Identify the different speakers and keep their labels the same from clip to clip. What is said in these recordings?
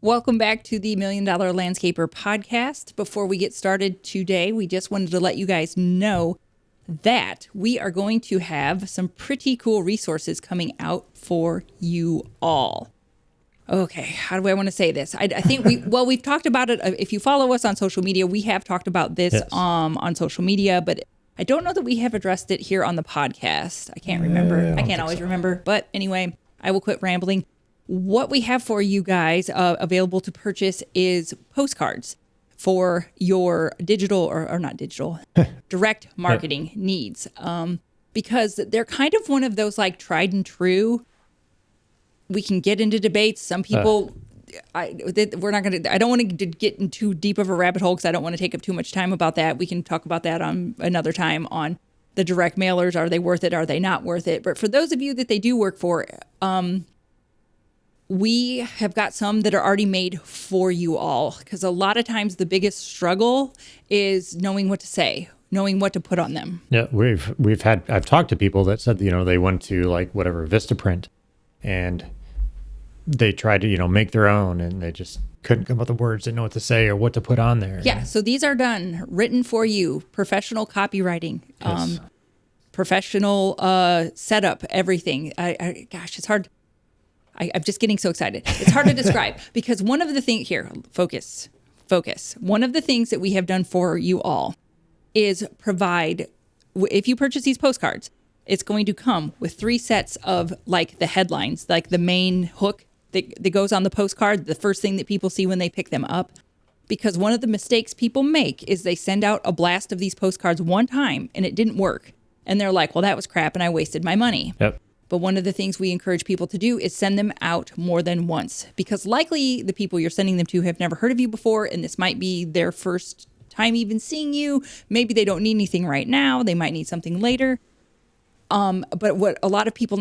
Speaker 1: Welcome back to the Million Dollar Landscaper podcast. Before we get started today, we just wanted to let you guys know that we are going to have some pretty cool resources coming out for you all. Okay, how do I want to say this? I think we've talked about it. If you follow us on social media, we have talked about this on social media, but I don't know that we have addressed it here on the podcast. I can't remember. I can't always remember. But anyway, I will quit rambling. What we have for you guys available to purchase is postcards for your digital or not digital, direct marketing needs. Because they're kind of one of those like tried and true. We can get into debates. Some people, I don't want to get in too deep of a rabbit hole because I don't want to take up too much time about that. We can talk about that on another time on the direct mailers. Are they worth it? Are they not worth it? But for those of you that they do work for, we have got some that are already made for you all, because a lot of times the biggest struggle is knowing what to say, knowing what to put on them.
Speaker 2: Yeah, I've talked to people that said, they went to like whatever Vistaprint and they tried to, make their own and they just couldn't come up with the words, didn't know what to say or what to put on there.
Speaker 1: Yeah, so these are done, written for you, professional copywriting,
Speaker 2: Yes.
Speaker 1: Professional setup, everything. Gosh, it's hard. I'm just getting so excited. It's hard to describe because one of the things here, focus. One of the things that we have done for you all is provide, if you purchase these postcards, it's going to come with 3 sets of like the headlines, like the main hook that goes on the postcard, the first thing that people see when they pick them up. Because one of the mistakes people make is they send out a blast of these postcards one time and it didn't work. And they're like, well, that was crap and I wasted my money.
Speaker 2: Yep.
Speaker 1: But one of the things we encourage people to do is send them out more than once, because likely the people you're sending them to have never heard of you before, and this might be their first time even seeing you. Maybe they don't need anything right now. They might need something later. But what a lot of people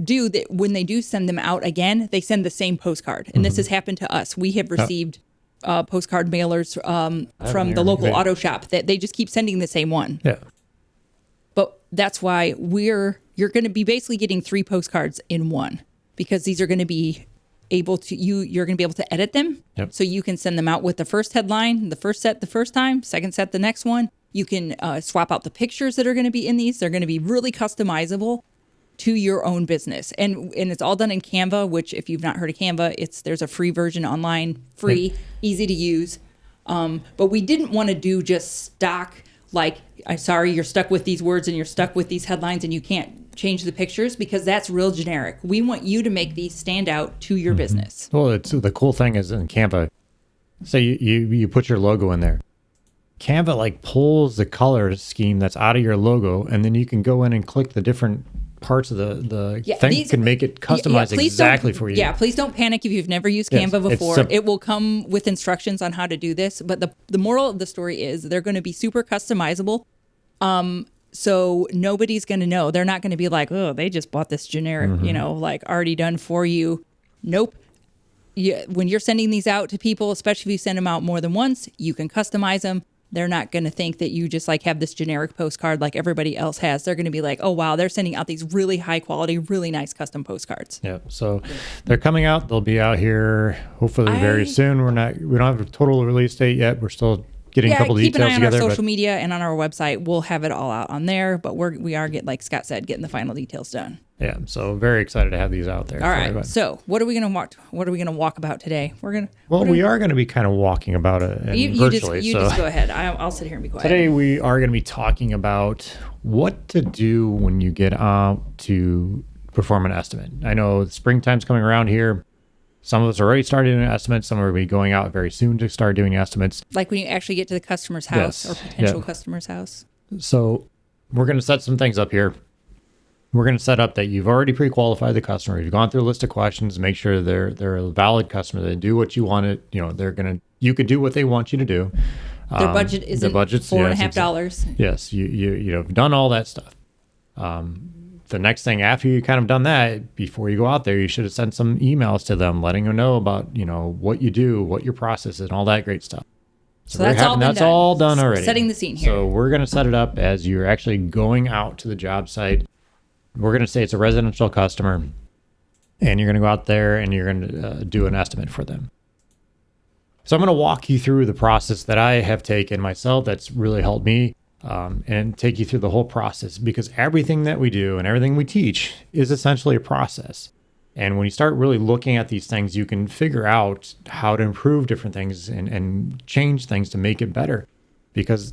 Speaker 1: do, that when they do send them out again, they send the same postcard. And this has happened to us. We have received postcard mailers from the local auto shop that they just keep sending the same one.
Speaker 2: Yeah.
Speaker 1: But that's why you're going to be basically getting 3 postcards in one, because these are going to be able to, you're going to be able to edit them.
Speaker 2: Yep.
Speaker 1: So you can send them out with the first headline, the first set the first time, second set the next one. You can swap out the pictures that are going to be in these. They're going to be really customizable to your own business. And it's all done in Canva, which if you've not heard of Canva, there's a free version online, free, easy to use. But we didn't want to do just stock, like, I'm sorry, you're stuck with these words and you're stuck with these headlines and you can't change the pictures, because that's real generic. We want you to make these stand out to your business.
Speaker 2: Well, the cool thing is in Canva, say you put your logo in there. Canva like pulls the color scheme that's out of your logo, and then you can go in and click the different parts of the thing, can make it customized exactly for you.
Speaker 1: Yeah, please don't panic if you've never used Canva before. It will come with instructions on how to do this. But the moral of the story is they're going to be super customizable. So nobody's going to know. They're not going to be like, oh, they just bought this generic, like already done for you. Nope. When you're sending these out to people, especially if you send them out more than once, you can customize them. They're not going to think that you just like have this generic postcard like everybody else has. They're going to be like, oh, wow, they're sending out these really high quality, really nice custom postcards.
Speaker 2: Yeah. So they're coming out. They'll be out here hopefully very soon. We don't have a total release date yet. We're still getting a couple details together.
Speaker 1: Keep an eye on our social media and on our website. We'll have it all out on there, but we are like Scott said, getting the final details done.
Speaker 2: Yeah, so very excited to have these out there.
Speaker 1: All right. Everybody. So, what are we going to walk about today?
Speaker 2: We are going to be kind of walking about it virtually.
Speaker 1: You just go ahead. I'll sit here and be quiet.
Speaker 2: Today we are going to be talking about what to do when you get out to perform an estimate. I know springtime's coming around here. Some of us are already starting doing estimates. Some are going out very soon to start doing estimates.
Speaker 1: Like when you actually get to the customer's house or potential customer's house. So
Speaker 2: we're going to set some things up here. We're going to set up that you've already pre-qualified the customer. You've gone through a list of questions, make sure they're a valid customer. They do what you want it. You could do what they want you to do.
Speaker 1: Their budget isn't $4.50.
Speaker 2: Yes, you've done all that stuff. The next thing after you kind of done that, before you go out there, you should have sent some emails to them, letting them know about what you do, what your process is, and all that great stuff.
Speaker 1: So that's
Speaker 2: all done already.
Speaker 1: Setting the scene here.
Speaker 2: So we're going to set it up as you're actually going out to the job site. We're going to say it's a residential customer, and you're going to go out there and you're going to do an estimate for them. So I'm going to walk you through the process that I have taken myself that's really helped me, and take you through the whole process, because everything that we do and everything we teach is essentially a process. And when you start really looking at these things, you can figure out how to improve different things and change things to make it better, because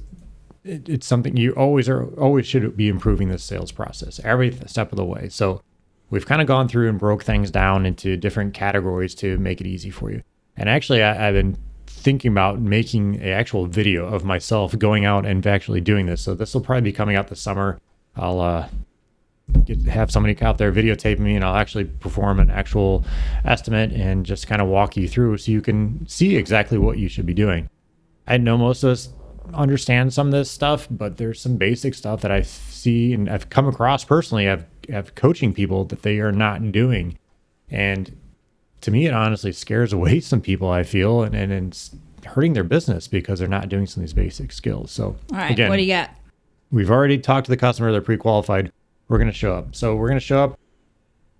Speaker 2: it's something you always should be improving this sales process every step of the way. So we've kind of gone through and broke things down into different categories to make it easy for you. And actually, I've been thinking about making an actual video of myself going out and actually doing this. So this will probably be coming out this summer. I'll have somebody out there videotaping me, and I'll actually perform an actual estimate and just kind of walk you through so you can see exactly what you should be doing. I know most of us understand some of this stuff, but there's some basic stuff that I see and I've come across personally. I've coaching people that they are not doing. And to me, it honestly scares away some people, I feel, and it's hurting their business because they're not doing some of these basic skills. So,
Speaker 1: all right,
Speaker 2: again,
Speaker 1: what do you got?
Speaker 2: We've already talked to the customer. They're pre-qualified. We're going to show up. So we're going to show up.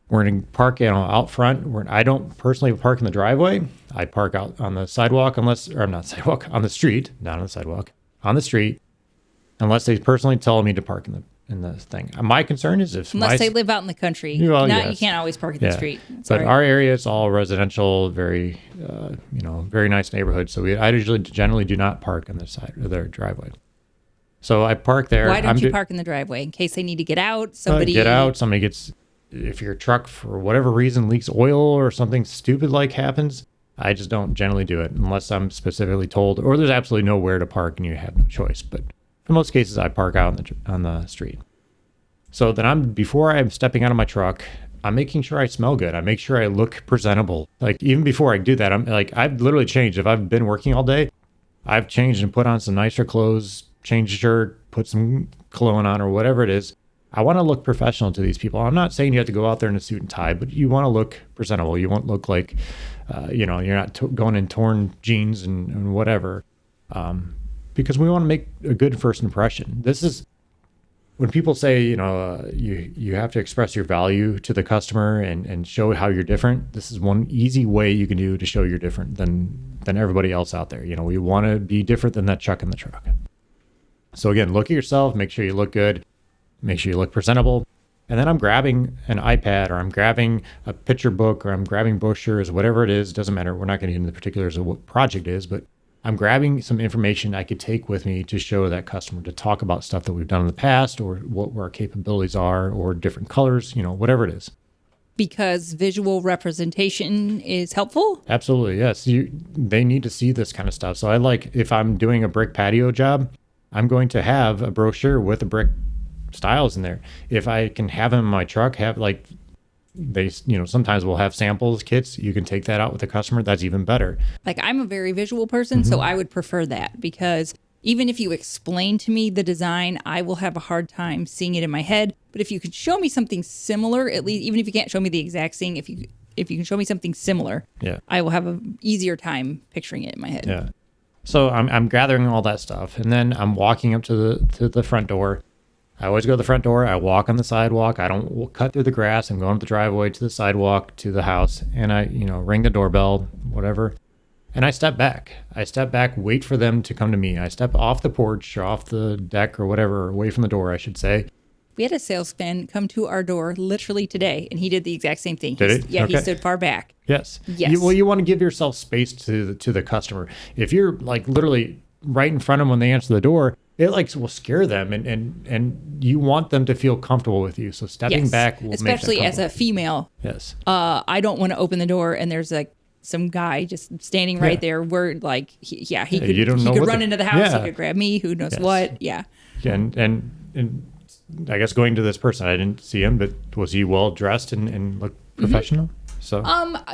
Speaker 2: We're going to park out front. I don't personally park in the driveway. I park out on the sidewalk on the street, not on the sidewalk, on the street, unless they personally tell me to park in the thing. My concern is
Speaker 1: unless they live out in the country. You can't always park in the street.
Speaker 2: But our area is all residential, very, very nice neighborhood. So I usually generally do not park on the side of their driveway. So I park there.
Speaker 1: Why don't you park in the driveway in case they need to get out?
Speaker 2: Somebody gets, if your truck for whatever reason leaks oil or something stupid like happens, I just don't generally do it unless I'm specifically told, or there's absolutely nowhere to park and you have no choice. But in most cases, I park out on the street. So then before I'm stepping out of my truck, I'm making sure I smell good. I make sure I look presentable. Like even before I do that, I've literally changed. If I've been working all day, I've changed and put on some nicer clothes, changed a shirt, put some cologne on or whatever it is. I want to look professional to these people. I'm not saying you have to go out there in a suit and tie, but you want to look presentable. You won't look like, you're not going in torn jeans and whatever, because we want to make a good first impression. This is when people say, you have to express your value to the customer and show how you're different. This is one easy way you can do to show you're different than everybody else out there. We want to be different than that chuck in the truck. So again, look at yourself, make sure you look good, make sure you look presentable. And then I'm grabbing an iPad, or I'm grabbing a picture book, or I'm grabbing brochures, whatever it is, doesn't matter. We're not going to get into the particulars of what project is, but I'm grabbing some information I could take with me to show that customer, to talk about stuff that we've done in the past, or what our capabilities are, or different colors, whatever it is.
Speaker 1: Because visual representation is helpful?
Speaker 2: Absolutely, yes. They need to see this kind of stuff. So if I'm doing a brick patio job, I'm going to have a brochure with the brick styles in there. If I can have them in my truck, sometimes we'll have samples, kits. You can take that out with the customer. That's even better.
Speaker 1: I'm a very visual person, so I would prefer that, because even if you explain to me the design, I will have a hard time seeing it in my head. But if you could show me something similar, at least, even if you can't show me the exact thing, if you can show me something similar, I will have an easier time picturing it in my head.
Speaker 2: Yeah. So I'm gathering all that stuff, and then I'm walking up to the front door. I always go to the front door. I walk on the sidewalk. I don't cut through the grass. I'm going up the driveway to the sidewalk to the house, and I ring the doorbell, whatever, and I step back. Wait for them to come to me. I step off the porch or off the deck or whatever, away from the door, I should say.
Speaker 1: We had a salesman come to our door literally today, and he did the exact same thing.
Speaker 2: Did he?
Speaker 1: Yeah,
Speaker 2: Okay.
Speaker 1: He stood far back.
Speaker 2: Yes.
Speaker 1: Yes.
Speaker 2: You want to give yourself space to the customer. If you're literally right in front of them when they answer the door, it will scare them, and you want them to feel comfortable with you. So stepping back will
Speaker 1: especially
Speaker 2: make them
Speaker 1: as a female.
Speaker 2: Yes.
Speaker 1: I don't want to open the door and there's some guy just standing right there. We're he could run into the house. He could grab me. Who knows what? Yeah.
Speaker 2: And I guess going to this person, I didn't see him, but was he well dressed and looked professional? So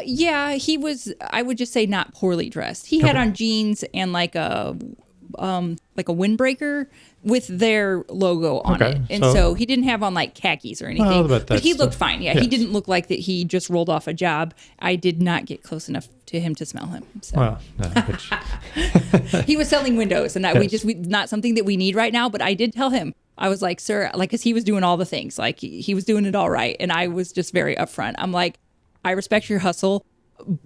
Speaker 1: he was. I would just say not poorly dressed. He had on jeans and a windbreaker with their logo on it, and so he didn't have on khakis or anything. But he looked fine. Yeah, he didn't look like that. He just rolled off a job. I did not get close enough to him to smell him. So.
Speaker 2: Well, no,
Speaker 1: he was selling windows, and that we not something that we need right now. But I did tell him. I was like, sir, because he was doing all the things, he was doing it all right. And I was just very upfront. I'm like, I respect your hustle,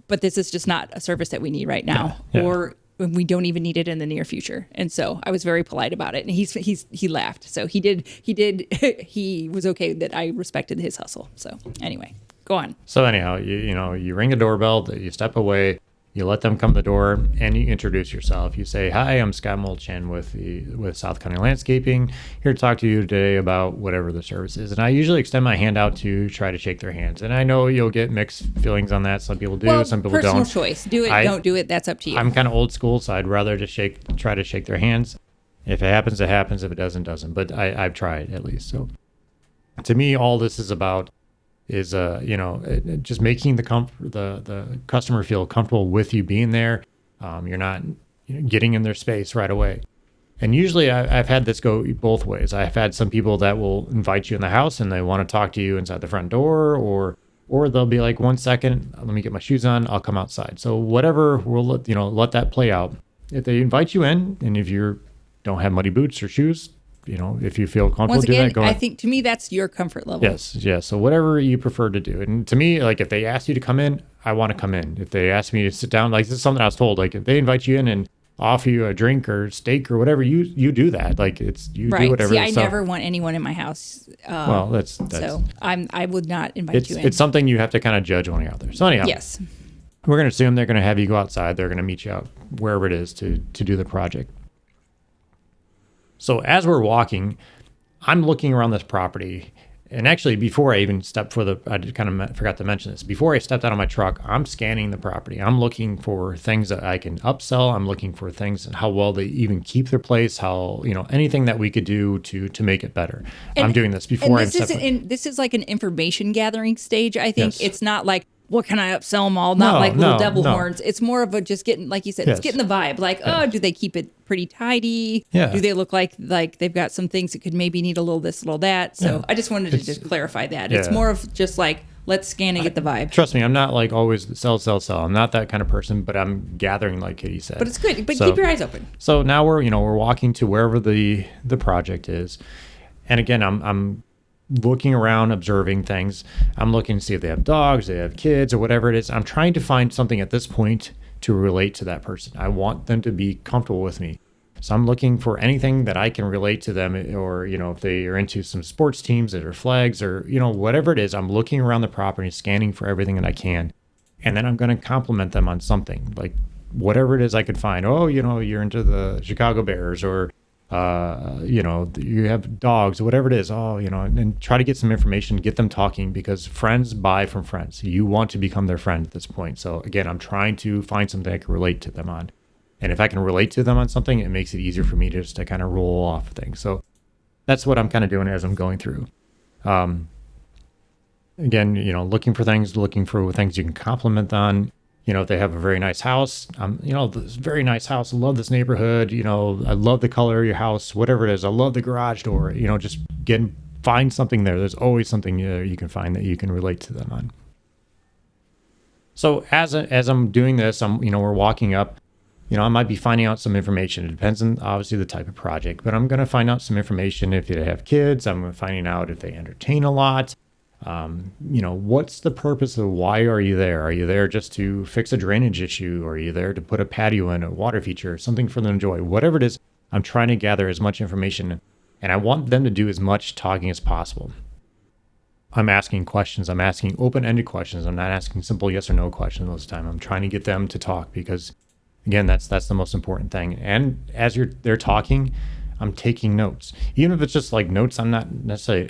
Speaker 1: but this is just not a service that we need right now, or we don't even need it in the near future. And so I was very polite about it, and he laughed. So he was okay that I respected his hustle. So anyway, go on.
Speaker 2: So anyhow, you ring a doorbell, you step away, you let them come to the door, and you introduce yourself. You say, "Hi, I'm Scott Mulchin with South County Landscaping, here to talk to you today about whatever the service is." And I usually extend my hand out to try to shake their hands. And I know you'll get mixed feelings on that. Some people do, some people don't.
Speaker 1: Personal choice. Do it, don't do it. That's up to you.
Speaker 2: I'm kind of old school, so I'd rather just try to shake their hands. If it happens, it happens. If it doesn't, it doesn't. But I've tried at least. So to me, all this is about is just making the customer feel comfortable with you being there. You're not getting in their space right away. And usually I've had this go both ways. I've had some people that will invite you in the house and they want to talk to you inside the front door, or they'll be like, 1 second, let me get my shoes on, I'll come outside. So whatever, we'll let that play out. If they invite you in, and if you don't have muddy boots or shoes, if you feel comfortable doing that, go ahead.
Speaker 1: I think to me, that's your comfort level.
Speaker 2: Yes. So whatever you prefer to do. And to me, like if they ask you to come in, I want to come in. If they ask me to sit down, like this is something I was told, like if they invite you in and offer you a drink or steak or whatever, you do that. Like you do whatever.
Speaker 1: See, I never want anyone in my house.
Speaker 2: Well, that's
Speaker 1: so I would not invite you in.
Speaker 2: It's something you have to kind of judge when you're out there. So anyhow,
Speaker 1: yes,
Speaker 2: we're going to assume they're going to have you go outside. They're going to meet you out wherever it is to do the project. So as we're walking, I'm looking around this property, and actually before I even stepped I kind of forgot to mention this. Before I stepped out of my truck, I'm scanning the property. I'm looking for things that I can upsell. I'm looking for things and how well they even keep their place, how, anything that we could do to make it better. I'm doing this before
Speaker 1: this is like an information gathering stage. I think it's not like, what can I upsell them all? Not like little devil horns. It's more of a just getting, like you said, it's getting the vibe. Like, do they keep it pretty tidy?
Speaker 2: Yeah.
Speaker 1: Do they look like they've got some things that could maybe need a little this, a little that? So I just wanted to just clarify that. It's more of just like, let's scan and get the vibe.
Speaker 2: Trust me, I'm not like always sell. I'm not that kind of person, but I'm gathering like Kitty said.
Speaker 1: But it's good. But keep your eyes open.
Speaker 2: So now we're walking to wherever the project is. And again, I'm looking around, observing things. I'm looking to see if they have dogs, they have kids, or whatever it is. I'm trying to find something at this point to relate to that person. I want them to be comfortable with me. So I'm looking for anything that I can relate to them, or, if they are into some sports teams that are flags, or, whatever it is. I'm looking around the property, scanning for everything that I can. And then I'm going to compliment them on something, like whatever it is I could find. Oh, you're into the Chicago Bears, or you have dogs, whatever it is, and try to get some information, get them talking, because friends buy from friends. You want to become their friend at this point. So again, I'm trying to find something I can relate to them on. And if I can relate to them on something, it makes it easier for me just to kind of roll off things. So that's what I'm kind of doing as I'm going through. Again, looking for things you can compliment on. If they have a very nice house, this very nice house. I love this neighborhood. I love the color of your house, whatever it is. I love the garage door. Just find something there. There's always something you can find that you can relate to them on. So as I'm doing this, we're walking up. I might be finding out some information. It depends on obviously the type of project, but I'm going to find out some information if they have kids. I'm finding out if they entertain a lot. What's the purpose of why are you there? Are you there just to fix a drainage issue? Or are you there to put a patio in, a water feature, something for them to enjoy? Whatever it is, I'm trying to gather as much information, and I want them to do as much talking as possible. I'm asking questions. I'm asking open-ended questions. I'm not asking simple yes or no questions most of the time. I'm trying to get them to talk because, again, that's the most important thing. And as they're talking, I'm taking notes. Even if it's just like notes I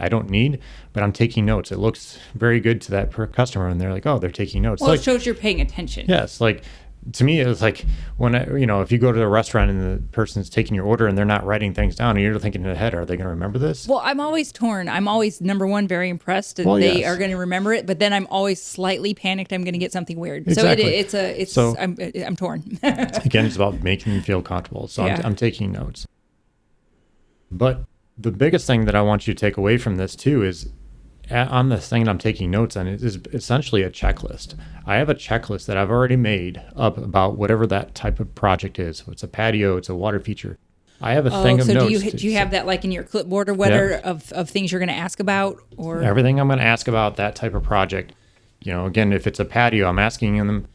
Speaker 2: don't need, but I'm taking notes. It looks very good to that customer, and they're like, oh, they're taking notes.
Speaker 1: Well, it shows you're paying attention.
Speaker 2: Yes. Like, to me, it's like when, if you go to a restaurant and the person's taking your order and they're not writing things down, and you're thinking in the head, are they going to remember this?
Speaker 1: Well, I'm always torn. I'm always, number one, very impressed that they are going to remember it, but then I'm always slightly panicked I'm going to get something weird.
Speaker 2: Exactly.
Speaker 1: So I'm torn.
Speaker 2: Again, it's about making them feel comfortable. So I'm taking notes. But the biggest thing that I want you to take away from this too is on the thing that I'm taking notes on is essentially a checklist. I have a checklist that I've already made up about whatever that type of project is. So it's a patio, it's a water feature. I have a thing of notes.
Speaker 1: So do you have that like in your clipboard or whatever of things you're going to ask about? Or
Speaker 2: everything I'm going to ask about that type of project. Again, if it's a patio, I'm asking them,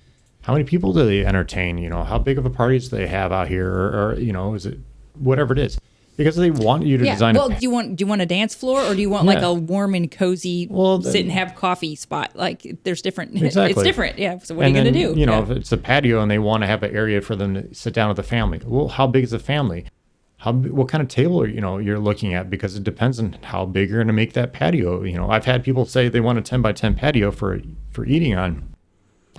Speaker 2: how many people do they entertain? How big of a parties do they have out here, or is it whatever it is? Because they want you to design.
Speaker 1: Well, do you want a dance floor, or do you want like a warm and cozy sit and have coffee spot? Like there's different.
Speaker 2: Exactly.
Speaker 1: It's different. Yeah. So what are you going to do?
Speaker 2: If it's a patio and they want to have an area for them to sit down with the family. Well, how big is the family? What kind of table are you're looking at? Because it depends on how big you're going to make that patio. I've had people say they want a 10 by 10 patio for eating on,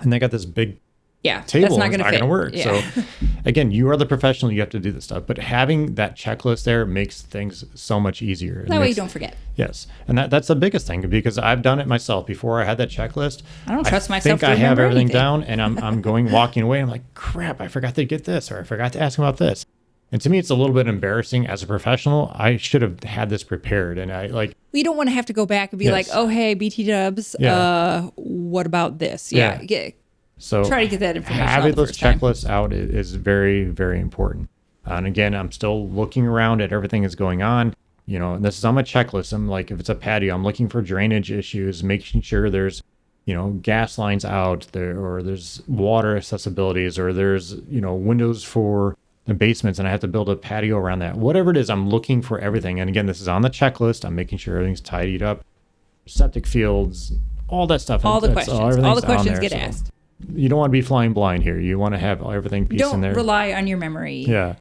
Speaker 2: and they got this big table.
Speaker 1: That's not going to
Speaker 2: work.
Speaker 1: Yeah.
Speaker 2: So again, you are the professional. You have to do this stuff. But having that checklist there makes things so much easier.
Speaker 1: That way you don't forget.
Speaker 2: Yes. And that's the biggest thing, because I've done it myself. Before I had that checklist,
Speaker 1: I don't trust myself to
Speaker 2: I have everything
Speaker 1: anything
Speaker 2: down, and I'm walking away. I'm like, crap, I forgot to get this, or I forgot to ask about this. And to me, it's a little bit embarrassing as a professional. I should have had this prepared. And
Speaker 1: you don't want to have to go back and be like, oh, hey, BT Dubs, what about this? Yeah. So try to get that information.
Speaker 2: Having those checklists out is very, very important. And again, I'm still looking around at everything that's going on. And this is on my checklist. I'm like, if it's a patio, I'm looking for drainage issues, making sure there's, gas lines out there, or there's water accessibilities, or there's, windows for the basements, and I have to build a patio around that. Whatever it is, I'm looking for everything. And again, this is on the checklist. I'm making sure everything's tidied up, septic fields, all that stuff.
Speaker 1: All the questions get asked.
Speaker 2: You don't want to be flying blind here. You want to have everything in there.
Speaker 1: Don't rely on your memory.
Speaker 2: Yeah.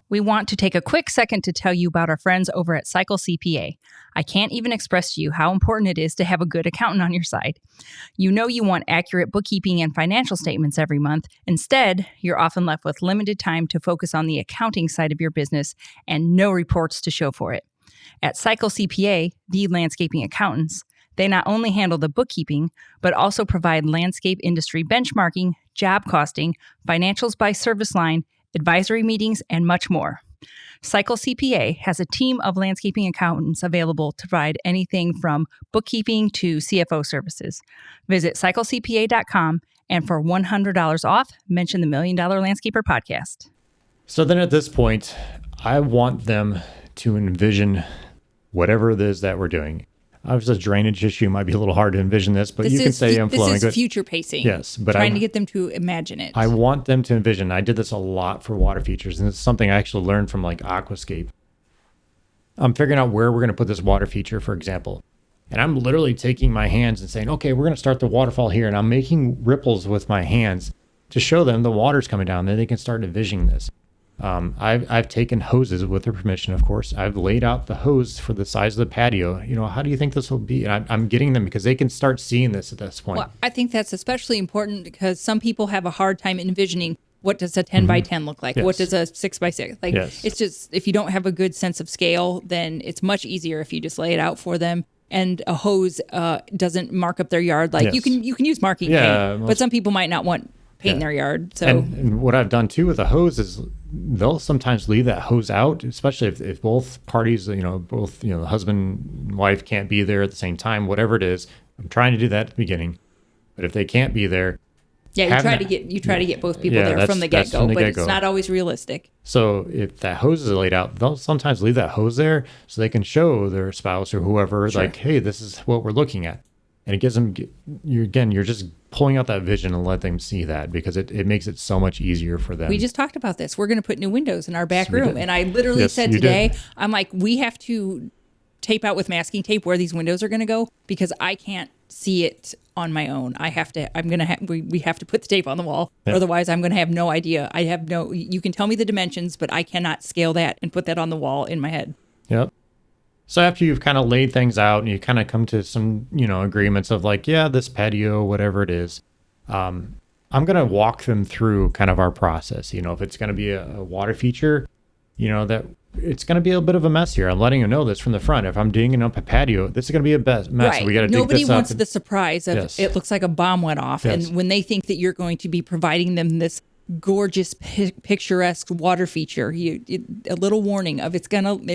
Speaker 1: We want to take a quick second to tell you about our friends over at Cycle CPA. I can't even express to you how important it is to have a good accountant on your side. You want accurate bookkeeping and financial statements every month. Instead, you're often left with limited time to focus on the accounting side of your business and no reports to show for it. At Cycle CPA, the landscaping accountants, they not only handle the bookkeeping, but also provide landscape industry benchmarking, job costing, financials by service line, advisory meetings, and much more. Cycle CPA has a team of landscaping accountants available to provide anything from bookkeeping to CFO services. Visit cyclecpa.com, and for $100 off, mention the $1 Million Landscaper podcast.
Speaker 2: So then at this point, I want them to envision whatever it is that we're doing. Obviously, a drainage issue might be a little hard to envision this, but you can say I'm flowing.
Speaker 1: This is future pacing.
Speaker 2: Yes, but
Speaker 1: trying to get them to imagine it.
Speaker 2: I want them to envision. I did this a lot for water features, and this is something I actually learned from like Aquascape. I'm figuring out where we're going to put this water feature, for example. And I'm literally taking my hands and saying, okay, we're going to start the waterfall here. And I'm making ripples with my hands to show them the water's coming down. Then they can start envisioning this. I've taken hoses with their permission, of course. I've laid out the hose for the size of the patio. How do you think this will be? And I'm getting them because they can start seeing this at this point.
Speaker 1: Well, I think that's especially important because some people have a hard time envisioning what does a 10 by 10 look like?
Speaker 2: Yes.
Speaker 1: What does a 6 by 6? Like, It's just, if you don't have a good sense of scale, then it's much easier if you just lay it out for them. And a hose doesn't mark up their yard. Like you can use marking paint, but some people might not want paint in their yard. So
Speaker 2: and what I've done too with the hose is they'll sometimes leave that hose out, especially if both parties, the husband and wife can't be there at the same time, whatever it is. I'm trying to do that at the beginning, but if they can't be there,
Speaker 1: you try to get both people there from the get-go, but it's not always realistic.
Speaker 2: So if that hose is laid out, they'll sometimes leave that hose there so they can show their spouse or whoever, like, hey, this is what we're looking at. And it gives them, you're just pulling out that vision and let them see that because it makes it so much easier for them.
Speaker 1: We just talked about this. We're going to put new windows in our back room. And I literally said today, I'm like, we have to tape out with masking tape where these windows are going to go because I can't see it on my own. We have to put the tape on the wall. Yeah. Otherwise I'm going to have no idea. You can tell me the dimensions, but I cannot scale that and put that on the wall in my head.
Speaker 2: Yep. So after you've kind of laid things out and you kind of come to some, agreements of like, this patio, whatever it is, I'm going to walk them through kind of our process. If it's going to be a water feature, that it's going to be a bit of a mess here. I'm letting them know this from the front. If I'm digging up a patio, this is going to be a mess.
Speaker 1: Right.
Speaker 2: We got to dig
Speaker 1: Nobody
Speaker 2: this up.
Speaker 1: Wants the surprise of it looks like a bomb went off. Yes. And when they think that you're going to be providing them this gorgeous, picturesque water feature, a little warning of it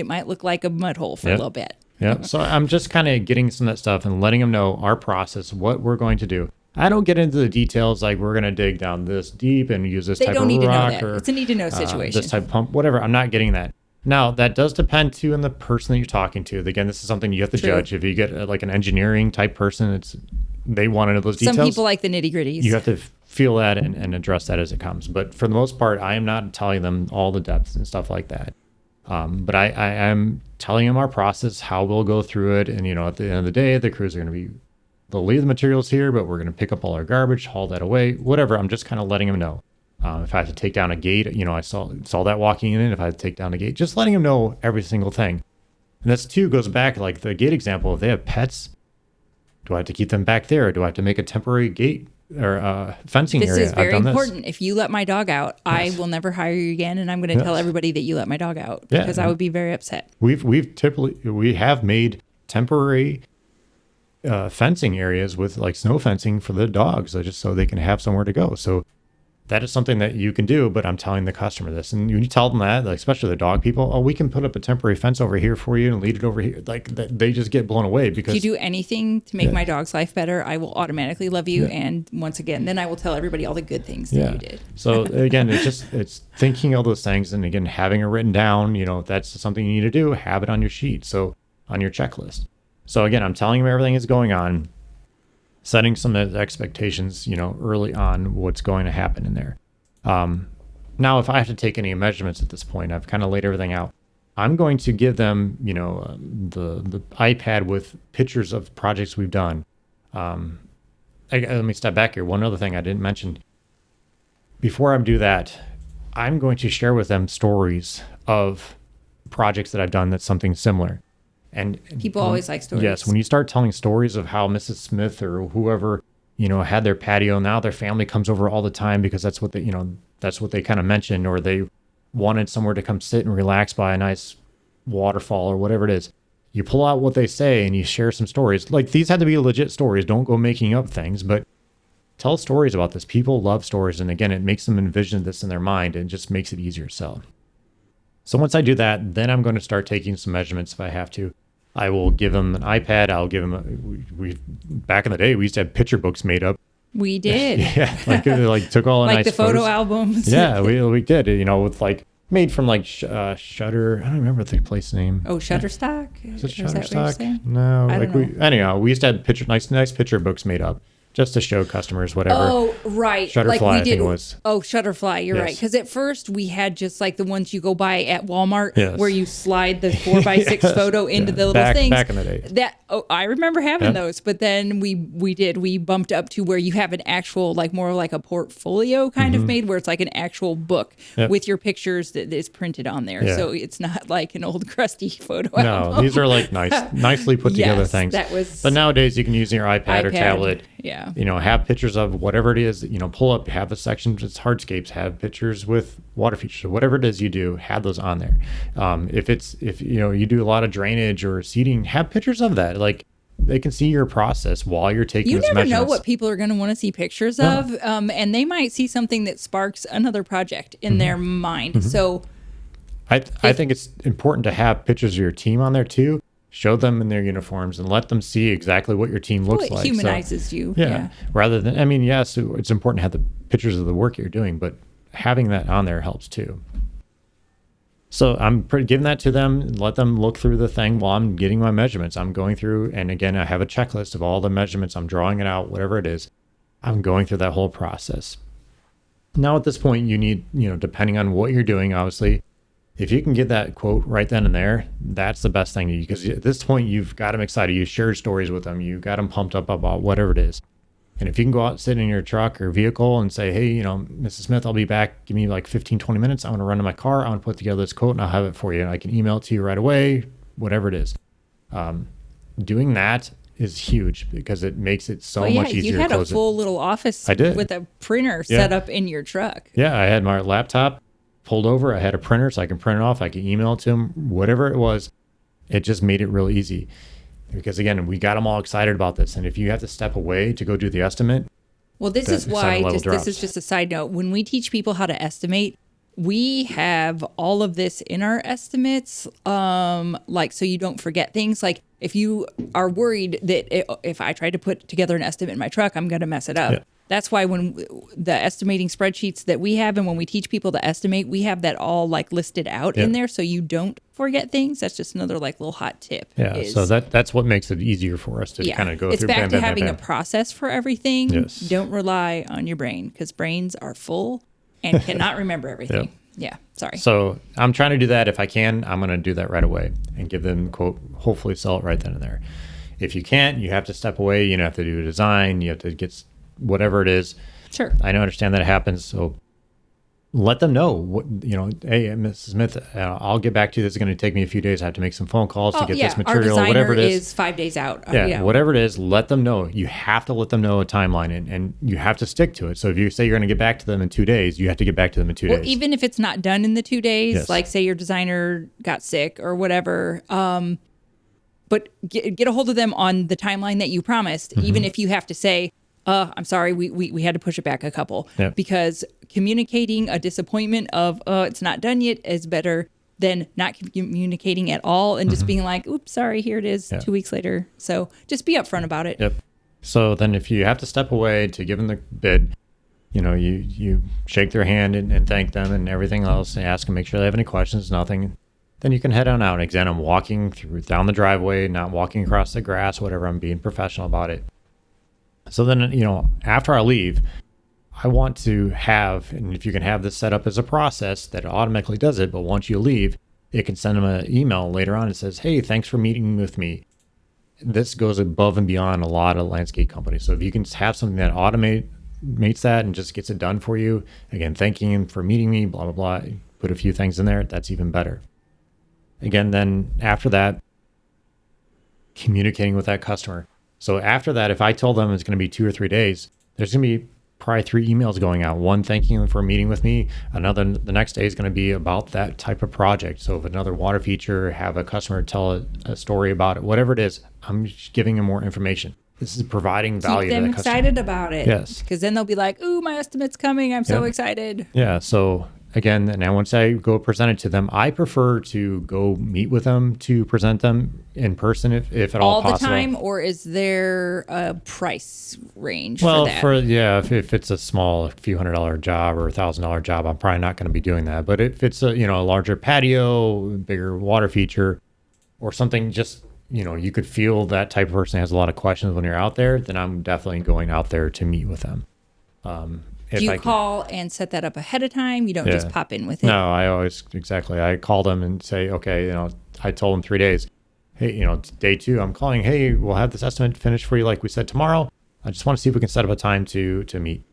Speaker 1: might look like a mud hole for a little bit.
Speaker 2: Yeah. So I'm just kind of getting some of that stuff and letting them know our process, what we're going to do. I don't get into the details like we're going to dig down this deep and use this type of rock. They don't need to know that.
Speaker 1: It's a need to know situation.
Speaker 2: This type of pump, whatever. I'm not getting that. Now, that does depend too on the person that you're talking to. Again, this is something you have to judge. If you get like an engineering type person, they want to know those details.
Speaker 1: Some people like the nitty gritties.
Speaker 2: You have to feel that and address that as it comes. But for the most part, I am not telling them all the depths and stuff like that. But I am telling them our process, how we'll go through it. And, at the end of the day, the crews are going to they'll leave the materials here, but we're going to pick up all our garbage, haul that away, whatever. I'm just kind of letting them know. If I have to take down a gate, I saw that walking in. If I had to take down a gate, just letting them know every single thing. And that's too goes back, like the gate example. If they have pets, do I have to keep them back there? Or do I have to make a temporary gate or fencing area?
Speaker 1: This is very important.
Speaker 2: This.
Speaker 1: If you let my dog out, I will never hire you again, and I'm going to tell everybody that you let my dog out because I would be very upset.
Speaker 2: We have made temporary fencing areas with like snow fencing for the dogs, just so they can have somewhere to go. So that is something that you can do, but I'm telling the customer this. And when you tell them that, like, especially the dog people, we can put up a temporary fence over here for you and lead it over here. Like they just get blown away because
Speaker 1: if you do anything to make my dog's life better, I will automatically love you. And once again, then I will tell everybody all the good things that you did.
Speaker 2: So again, it's thinking all those things. And again, having it written down, if that's something you need to do, have it on your sheet. So on your checklist. So again, I'm telling them everything is going on. Setting some expectations, early on what's going to happen in there. Now, if I have to take any measurements at this point, I've kind of laid everything out. I'm going to give them, the iPad with pictures of projects we've done. Let me step back here. One other thing I didn't mention. Before I do that, I'm going to share with them stories of projects that I've done that's something similar. And
Speaker 1: people always like stories.
Speaker 2: Yes, when you start telling stories of how Mrs. Smith or whoever, had their patio, now their family comes over all the time because that's what they kind of mentioned, or they wanted somewhere to come sit and relax by a nice waterfall or whatever it is. You pull out what they say and you share some stories. Like, these had to be legit stories. Don't go making up things, but tell stories about this. People love stories. And again, it makes them envision this in their mind and just makes it easier to sell. So once I do that, then I'm going to start taking some measurements if I have to. I will give them an iPad. I'll give them back in the day, we used to have picture books made up.
Speaker 1: We did.
Speaker 2: Like took all the
Speaker 1: like
Speaker 2: nice
Speaker 1: the photo
Speaker 2: photos.
Speaker 1: albums.
Speaker 2: Yeah, we did. With like made from like Shutter. I don't remember the place name.
Speaker 1: Oh, Shutterstock.
Speaker 2: Is it
Speaker 1: Is that what you're
Speaker 2: Shutterstock?
Speaker 1: saying?
Speaker 2: No.
Speaker 1: I don't know.
Speaker 2: Anyhow, we used to have nice picture books made up. Just to show customers whatever.
Speaker 1: Oh, right.
Speaker 2: Shutterfly,
Speaker 1: like we
Speaker 2: I
Speaker 1: did.
Speaker 2: think it was.
Speaker 1: Oh, Shutterfly. You're right. Because at first we had just like the ones you go buy at Walmart, where you slide the 4x6 photo into the little things.
Speaker 2: Back in the day.
Speaker 1: I remember having those. But then we bumped up to where you have an actual, like more like a portfolio kind of made, where it's like an actual book with your pictures that is printed on there. Yeah. So it's not like an old crusty photo album.
Speaker 2: No, these are like nicely put together things. But nowadays you can use your iPad or tablet.
Speaker 1: Yeah.
Speaker 2: Have pictures of whatever it is, pull up, have a section that's hardscapes, have pictures with water features, whatever it is you do, have those on there. If you do a lot of drainage or seeding, have pictures of that. Like, they can see your process while you're taking those measurements. You never know
Speaker 1: what people are going to want to see pictures of. And they might see something that sparks another project in their mind. So
Speaker 2: I think it's important to have pictures of your team on there too. Show them in their uniforms and let them see exactly what your team looks like.
Speaker 1: It humanizes you.
Speaker 2: Yeah. Rather than, yes, it's important to have the pictures of the work you're doing, but having that on there helps too. So I'm giving that to them, let them look through the thing while I'm getting my measurements. I'm going through, and again, I have a checklist of all the measurements. I'm drawing it out, whatever it is. I'm going through that whole process. Now at this point, you need, depending on what you're doing, obviously, if you can get that quote right then and there, that's the best thing to you, because at this point, you've got them excited. You shared stories with them. You got them pumped up about whatever it is. And if you can go out, sit in your truck or vehicle and say, hey, Mrs. Smith, I'll be back. Give me like 15, 20 minutes. I want to run to my car. I want to put together this quote and I'll have it for you. And I can email it to you right away, whatever it is. Doing that is huge because it makes it so much easier to close it.
Speaker 1: You had a full little office with a printer set up in your truck.
Speaker 2: Yeah, I had my laptop pulled over. I had a printer so I can print it off. I can email it to them, whatever it was. It just made it real easy. Because again, we got them all excited about this. And if you have to step away to go do the estimate.
Speaker 1: Well, this is why, this is just a side note. When we teach people how to estimate, we have all of this in our estimates, so you don't forget things. Like if you are worried that if I try to put together an estimate in my truck, I'm going to mess it up. Yeah. That's why when the estimating spreadsheets that we have and when we teach people to estimate, we have that all like listed out in there so you don't forget things. That's just another like little hot tip.
Speaker 2: Yeah. So that's what makes it easier for us to kind of go
Speaker 1: it's
Speaker 2: through.
Speaker 1: It's back to having a process for everything.
Speaker 2: Yes.
Speaker 1: Don't rely on your brain because brains are full and cannot remember everything. Yeah. Sorry.
Speaker 2: So I'm trying to do that. If I can, I'm going to do that right away and give them, quote, hopefully sell it right then and there. If you can't, you have to step away. You have to do a design. You have to get whatever it is.
Speaker 1: Sure.
Speaker 2: I understand that happens. So let them know what, hey, Mrs. Smith, I'll get back to you. This is going to take me a few days. I have to make some phone calls to get this material, whatever it
Speaker 1: is 5 days out.
Speaker 2: Whatever it is, let them know. You have to let them know a timeline and you have to stick to it. So if you say you're going to get back to them in 2 days, you have to get back to them in 2 days.
Speaker 1: Even if it's not done in the 2 days, like say your designer got sick or whatever, but get a hold of them on the timeline that you promised, even if you have to say, I'm sorry, we had to push it back a couple because communicating a disappointment of, it's not done yet is better than not communicating at all and just being like, oops, sorry, here it is 2 weeks later. So just be upfront about it.
Speaker 2: Yep. So then if you have to step away to give them the bid, you shake their hand and thank them and everything else and ask them, make sure they have any questions, nothing. Then you can head on out. Again, I'm walking down the driveway, not walking across the grass, whatever. I'm being professional about it. So then, after I leave, I want to have, and if you can have this set up as a process that automatically does it, but once you leave, it can send them an email later on. It says, hey, thanks for meeting with me. This goes above and beyond a lot of landscape companies. So if you can have something that automates that and just gets it done for you, again, thanking him for meeting me, blah, blah, blah, put a few things in there, that's even better. Again, then after that, communicating with that customer. So after that, if I told them it's going to be 2 or 3 days, there's going to be probably 3 emails going out. One thanking them for meeting with me. Another, the next day is going to be about that type of project. So if another water feature, have a customer tell a story about it, whatever it is, I'm just giving them more information. This is providing value to that customer.
Speaker 1: Keep them excited about it.
Speaker 2: Yes.
Speaker 1: Because then they'll be like, ooh, my estimate's coming. I'm so excited.
Speaker 2: Yeah. So again, now once I go present it to them, I prefer to go meet with them to present them in person if at all possible.
Speaker 1: All the time, or is there a price range for that?
Speaker 2: If it's a small, a few $100 job or $1,000 job, I'm probably not going to be doing that. But if it's a larger patio, bigger water feature, or something, just you could feel that type of person has a lot of questions when you're out there, then I'm definitely going out there to meet with them.
Speaker 1: Do you call and set that up ahead of time? You don't just pop in with it?
Speaker 2: No, I call them and say, okay, I told them 3 days. Hey, day 2, I'm calling, hey, we'll have this estimate finished for you like we said tomorrow. I just want to see if we can set up a time to meet.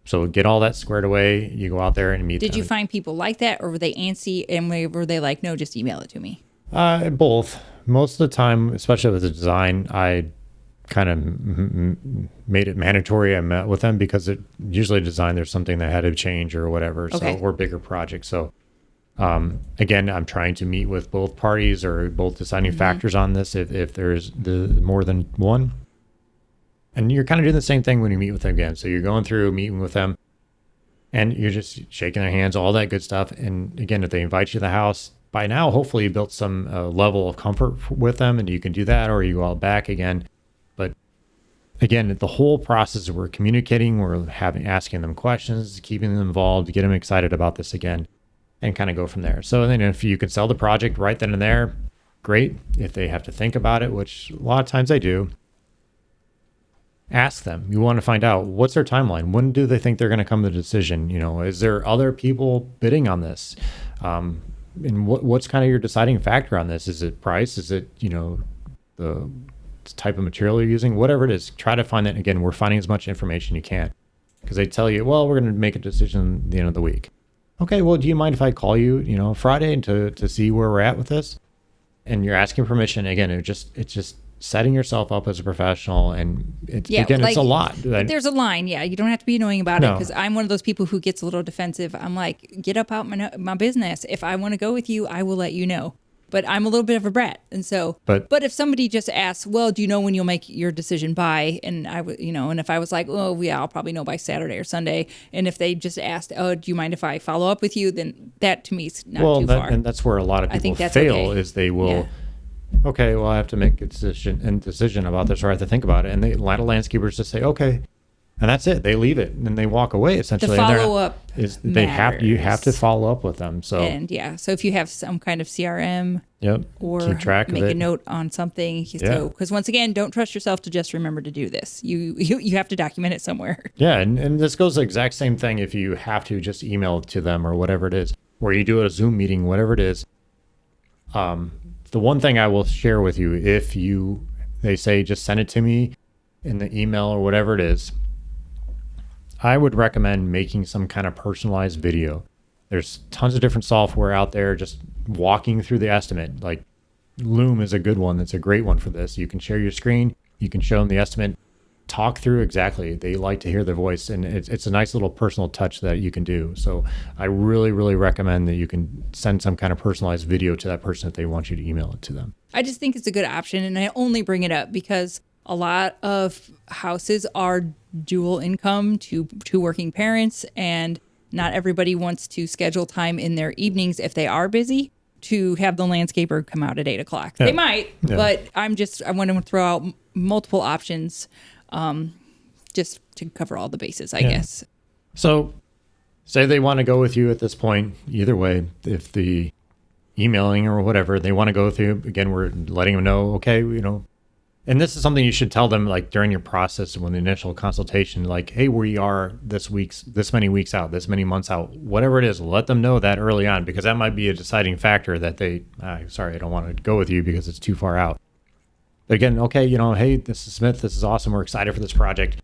Speaker 2: So get all that squared away. You go out there and meet them.
Speaker 1: Did you find people like that, or were they antsy and were they like, no, just email it to me?
Speaker 2: Both. Most of the time, especially with the design, I kind of made it mandatory. I met with them because it usually design, there's something that had to change or whatever. Okay. So, or bigger projects. So again, I'm trying to meet with both parties or both deciding factors on this if there's more than one. And you're kind of doing the same thing when you meet with them again. So you're going through meeting with them and you're just shaking their hands, all that good stuff. And again, if they invite you to the house, by now, hopefully you built some level of comfort with them and you can do that, or you go out back again. But again, the whole process, we're communicating, we're asking them questions, keeping them involved, get them excited about this again, and kind of go from there. So then if you can sell the project right then and there, great. If they have to think about it, which a lot of times they do, ask them. You want to find out what's their timeline. When do they think they're going to come to the decision? Is there other people bidding on this? And what's kind of your deciding factor on this? Is it price? Is it, the type of material you're using? Whatever it is, try to find that. Again, we're finding as much information you can because they tell you, well, we're going to make a decision at the end of the week. Okay, well, do you mind if I call you, Friday to see where we're at with this? And you're asking permission. Again, it's just setting yourself up as a professional, and it's a lot.
Speaker 1: There's a line. Yeah, you don't have to be annoying about it, because I'm one of those people who gets a little defensive. I'm like, get up out my business. If I want to go with you, I will let you know. But I'm a little bit of a brat, and so. But if somebody just asks, well, do you know when you'll make your decision by? And and if I was like, oh yeah, I'll probably know by Saturday or Sunday. And if they just asked, oh, do you mind if I follow up with you? Then that to me is not too far.
Speaker 2: And that's where a lot of people fail. Is they will. Yeah. Okay, well, I have to make a decision about this, or I have to think about it. And a lot of landscapers just say, okay, And that's it. They leave it and they walk away essentially.
Speaker 1: The follow-up
Speaker 2: you have to follow up with them. So
Speaker 1: so if you have some kind of CRM,
Speaker 2: or keep track
Speaker 1: make
Speaker 2: of it.
Speaker 1: A note on something. So because once again, don't trust yourself to just remember to do this. You have to document it somewhere.
Speaker 2: Yeah, and this goes the exact same thing if you have to just email it to them or whatever it is, or you do a Zoom meeting, whatever it is. The one thing I will share with you, if they say just send it to me in the email or whatever it is, I would recommend making some kind of personalized video. There's tons of different software out there just walking through the estimate. Like Loom is a good one. That's a great one for this. You can share your screen. You can show them the estimate. Talk through exactly. They like to hear their voice, and it's a nice little personal touch that you can do. So I really, really recommend that you can send some kind of personalized video to that person if they want you to email it to them.
Speaker 1: I just think it's a good option, and I only bring it up because a lot of houses are dual income, two working parents, and not everybody wants to schedule time in their evenings if they are busy to have the landscaper come out at 8 o'clock. They might, but I want to throw out multiple options just to cover all the bases, I guess.
Speaker 2: So say they want to go with you at this point, either way, if the emailing or whatever, they want to go through, again, we're letting them know, okay, and this is something you should tell them like during your process when the initial consultation, like, hey, we are this many weeks out, this many months out, whatever it is, let them know that early on, because that might be a deciding factor that sorry, I don't want to go with you because it's too far out. But again, okay, hey, this is Smith, this is awesome, we're excited for this project.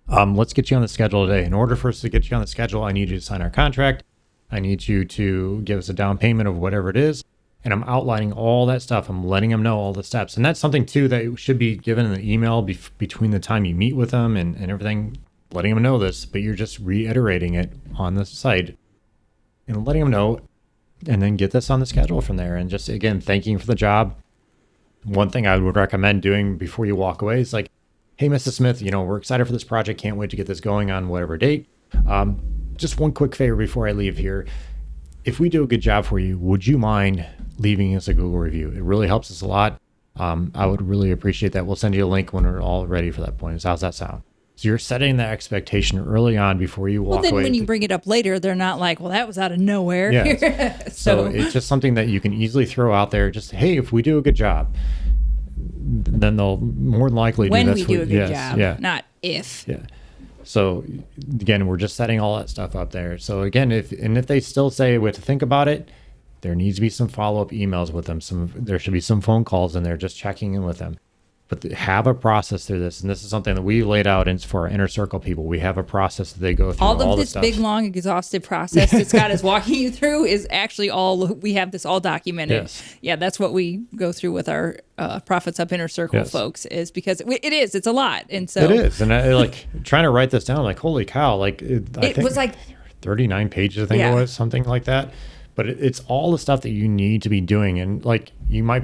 Speaker 2: Let's get you on the schedule today. In order for us to get you on the schedule, I need you to sign our contract. I need you to give us a down payment of whatever it is. And I'm outlining all that stuff. I'm letting them know all the steps. And that's something, too, that should be given in the email between the time you meet with them and everything, letting them know this. But you're just reiterating it on the site and letting them know, and then get this on the schedule from there. And just, again, thanking for the job. One thing I would recommend doing before you walk away is like, hey, Mrs. Smith, we're excited for this project. Can't wait to get this going on whatever date. Just one quick favor before I leave here. If we do a good job for you, would you mind leaving us a Google review? It really helps us a lot. I would really appreciate that. We'll send you a link when we're all ready for that point. How's that sound? So you're setting the expectation early on before you walk away.
Speaker 1: Well, then when you bring it up later, they're not like, well, that was out of nowhere.
Speaker 2: Yeah. So it's just something that you can easily throw out there. Just, hey, if we do a good job, then they'll more than likely
Speaker 1: when
Speaker 2: do
Speaker 1: we do a good job, not if.
Speaker 2: Yeah. So again, we're just setting all that stuff up there. So again, if they still say we have to think about it, there needs to be some follow-up emails with them. There should be some phone calls in there, just checking in with them. But have a process through this, and this is something that we laid out for our inner circle people. We have a process that they go through.
Speaker 1: All of this big, long, exhaustive process that Scott is walking you through is actually we have this all documented.
Speaker 2: Yes.
Speaker 1: Yeah, that's what we go through with our Profits Up Inner Circle folks, is because it's a lot. And so
Speaker 2: it is. And I like trying to write this down, like, holy cow, like I think
Speaker 1: was like
Speaker 2: 39 pages, I think it was, something like that. But it's all the stuff that you need to be doing. And like, you might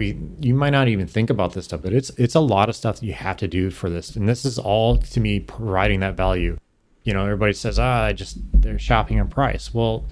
Speaker 2: not even think about this stuff, but it's a lot of stuff that you have to do for this. And this is all, to me, providing that value. Everybody says, they're shopping on price. Well,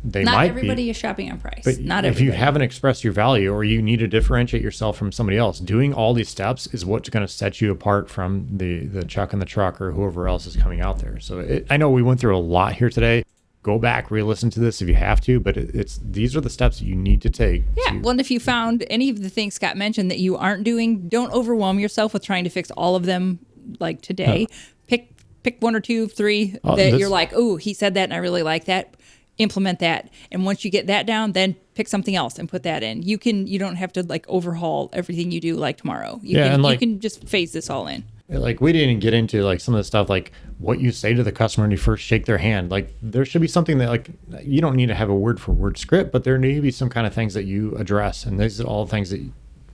Speaker 1: not everybody is shopping on price.
Speaker 2: But
Speaker 1: not
Speaker 2: if
Speaker 1: everybody.
Speaker 2: you haven't expressed your value, or you need to differentiate yourself from somebody else, doing all these steps is what's going to set you apart from the Chuck and the truck or whoever else is coming out there. So I know we went through a lot here today. Go back, re-listen to this if you have to, but these are the steps that you need to take.
Speaker 1: Yeah, well, and if you found any of the things Scott mentioned that you aren't doing, don't overwhelm yourself with trying to fix all of them like today. Pick one or two, three you're like, oh, he said that and I really like that. Implement that. And once you get that down, then pick something else and put that in. You don't have to like overhaul everything you do like tomorrow. You can just phase this all in.
Speaker 2: Like, we didn't get into like some of the stuff, like what you say to the customer when you first shake their hand. Like, there should be something that, like, you don't need to have a word for word script, but there need to be some kind of things that you address. And these are all things that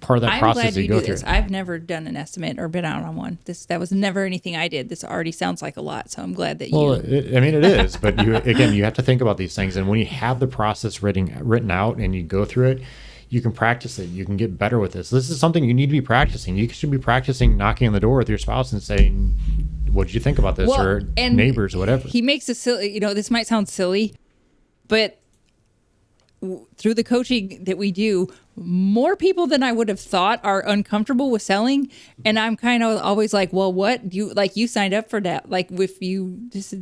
Speaker 2: part of that process that you go through.
Speaker 1: I've never done an estimate or been out on one. That was never anything I did. This already sounds like a lot. So I'm glad that
Speaker 2: it is, but you have to think about these things. And when you have the process written out and you go through it, you can practice it. You can get better with this. This is something you need to be practicing. You should be practicing knocking on the door with your spouse and saying, what did you think about this? Or neighbors or whatever.
Speaker 1: He makes a silly, this might sound silly, but through the coaching that we do, more people than I would have thought are uncomfortable with selling. And I'm kind of always like, well, what you signed up for that? Like if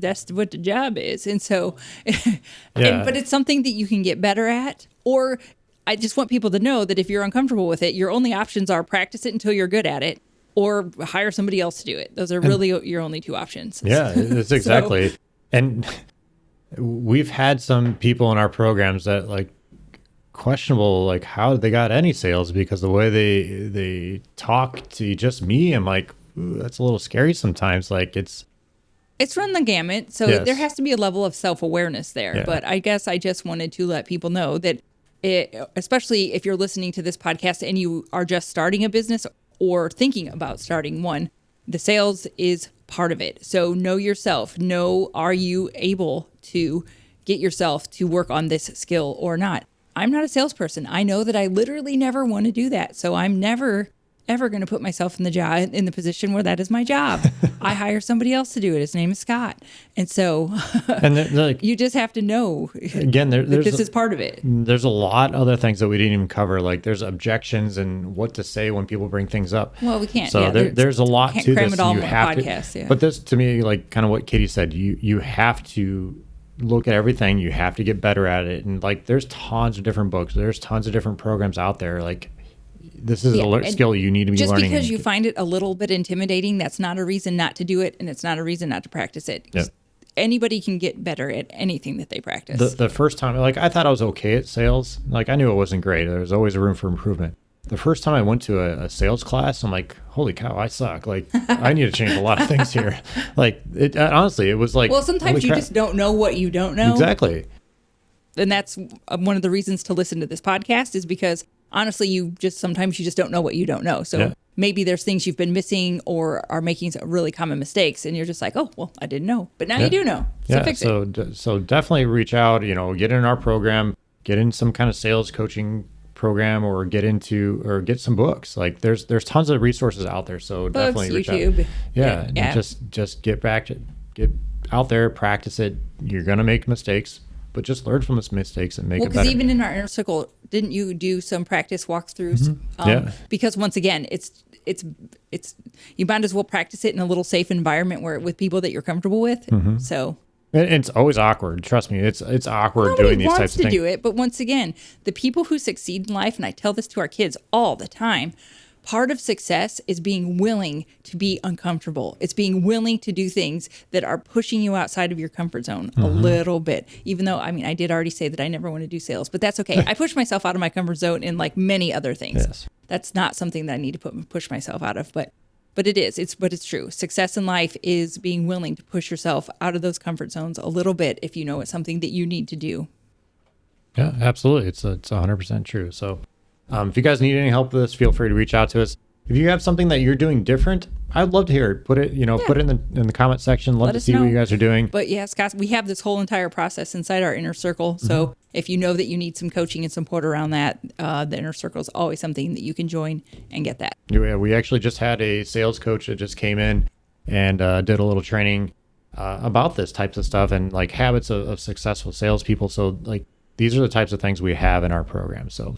Speaker 1: that's what the job is. And so, but it's something that you can get better at, or I just want people to know that if you're uncomfortable with it, your only options are practice it until you're good at it, or hire somebody else to do it. Those are really your only two options.
Speaker 2: Yeah, it's exactly. So, and we've had some people in our programs that like questionable, like how they got any sales, because the way they talk to just me, I'm like, ooh, that's a little scary sometimes. Like it's
Speaker 1: run the gamut. So there has to be a level of self-awareness there. Yeah. But I guess I just wanted to let people know that especially if you're listening to this podcast and you are just starting a business or thinking about starting one, the sales is part of it. So know yourself. Know, are you able to get yourself to work on this skill or not? I'm not a salesperson. I know that I literally never want to do that. So I'm never, ever going to put myself in the position where that is my job. I hire somebody else to do it. His name is Scott. And so you just have to know, again, this is part of it.
Speaker 2: There's a lot of other things that we didn't even cover. Like there's objections and what to say when people bring things up.
Speaker 1: Well, we can't.
Speaker 2: So there's a lot to this.
Speaker 1: You have to,
Speaker 2: but this to me, like kind of what Katie said, you have to look at everything. You have to get better at it. And like, there's tons of different books. There's tons of different programs out there. Like, this is a skill you need to be learning.
Speaker 1: Just because you find it a little bit intimidating, that's not a reason not to do it, and it's not a reason not to practice it. Yep. Anybody can get better at anything that they practice.
Speaker 2: The first time, like I thought I was okay at sales. Like I knew it wasn't great. There was always a room for improvement. The first time I went to a sales class, I'm like, holy cow, I suck. Like I need to change a lot of things here. Like honestly, it was like,
Speaker 1: well, sometimes you just don't know what you don't know.
Speaker 2: Exactly.
Speaker 1: And that's one of the reasons to listen to this podcast, is because honestly, sometimes you just don't know what you don't know. So maybe there's things you've been missing or are making some really common mistakes, and you're just like, oh, well, I didn't know, but now you do know. So fix it.
Speaker 2: So definitely reach out, get in our program, get in some kind of sales coaching program, or get some books. Like there's tons of resources out there. So
Speaker 1: books,
Speaker 2: definitely reach
Speaker 1: YouTube.
Speaker 2: out. Yeah. Just get out there, practice it. You're going to make mistakes, but just learn from those mistakes and make it better.
Speaker 1: Because even in our inner circle, didn't you do some practice walkthroughs?
Speaker 2: Mm-hmm.
Speaker 1: Because once again, it's you might as well practice it in a little safe environment with people that you're comfortable with.
Speaker 2: Mm-hmm.
Speaker 1: So
Speaker 2: it's always awkward. Trust me, it's awkward doing these types of things. Nobody wants to
Speaker 1: do it, but once again, the people who succeed in life, and I tell this to our kids all the time, part of success is being willing to be uncomfortable. It's being willing to do things that are pushing you outside of your comfort zone a little bit. Even though, I did already say that I never want to do sales, but that's okay. I push myself out of my comfort zone in like many other things.
Speaker 2: Yes.
Speaker 1: That's not something that I need to push myself out of, but it is. It's true. Success in life is being willing to push yourself out of those comfort zones a little bit if you know it's something that you need to do.
Speaker 2: Yeah, absolutely. It's 100% true. So if you guys need any help with this, feel free to reach out to us. If you have something that you're doing different, I'd love to hear it. Put it in the comment section. Love to see what you guys are doing.
Speaker 1: But yeah, Scott, we have this whole entire process inside our inner circle. So if you know that you need some coaching and support around that, the inner circle is always something that you can join and get that.
Speaker 2: Yeah, we actually just had a sales coach that just came in and did a little training about this types of stuff and like habits of successful salespeople. So like these are the types of things we have in our program. So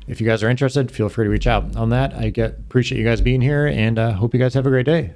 Speaker 2: if you guys are interested, feel free to reach out on that. I appreciate you guys being here, and hope you guys have a great day.